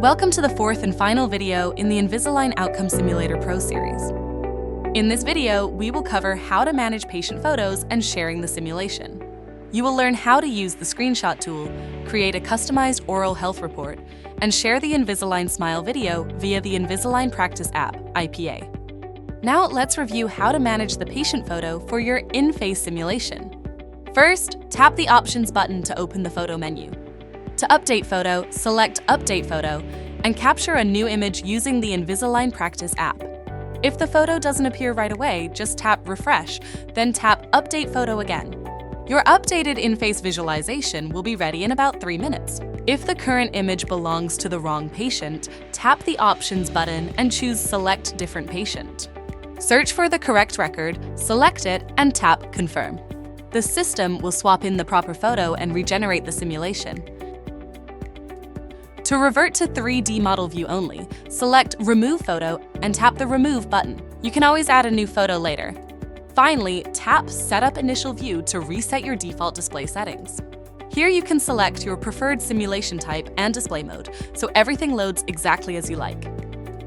Welcome to the fourth and final video in the Invisalign Outcome Simulator Pro series. In this video, we will cover how to manage patient photos and sharing the simulation. You will learn how to use the screenshot tool, create a customized oral health report, and share the Invisalign Smile video via the Invisalign Practice app, IPA. Now let's review how to manage the patient photo for your in-face simulation. First, tap the Options button to open the photo menu. To update photo, select Update Photo and capture a new image using the Invisalign Practice app. If the photo doesn't appear right away, just tap Refresh, then tap Update Photo again. Your updated in-face visualization will be ready in about 3 minutes. If the current image belongs to the wrong patient, tap the Options button and choose Select Different Patient. Search for the correct record, select it, and tap Confirm. The system will swap in the proper photo and regenerate the simulation. To revert to 3D model view only, select Remove Photo and tap the Remove button. You can always add a new photo later. Finally, tap Setup Initial View to reset your default display settings. Here you can select your preferred simulation type and display mode, so everything loads exactly as you like.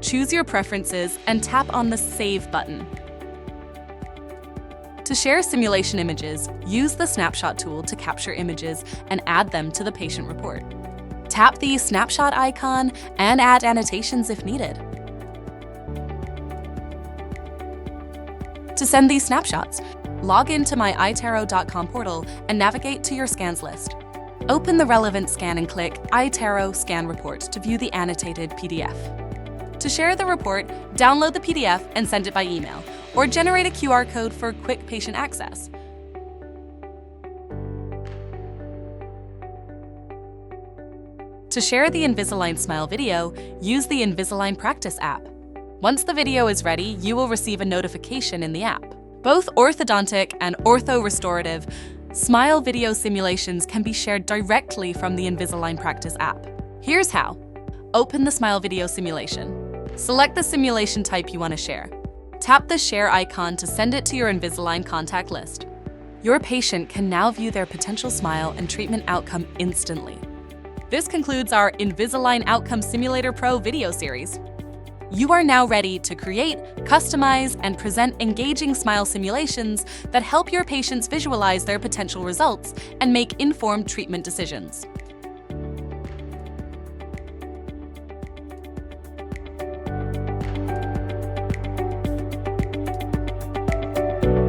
Choose your preferences and tap on the Save button. To share simulation images, use the Snapshot tool to capture images and add them to the patient report. Tap the Snapshot icon and add annotations if needed. To send these snapshots, log into my iTero.com portal and navigate to your scans list. Open the relevant scan and click iTero Scan Report to view the annotated PDF. To share the report, download the PDF and send it by email, or generate a QR code for quick patient access. To share the Invisalign Smile video, use the Invisalign Practice app. Once the video is ready, you will receive a notification in the app. Both orthodontic and ortho-restorative smile video simulations can be shared directly from the Invisalign Practice app. Here's how. Open the Smile video simulation. Select the simulation type you want to share. Tap the Share icon to send it to your Invisalign contact list. Your patient can now view their potential smile and treatment outcome instantly. This concludes our Invisalign Outcome Simulator Pro video series. You are now ready to create, customize, and present engaging smile simulations that help your patients visualize their potential results and make informed treatment decisions.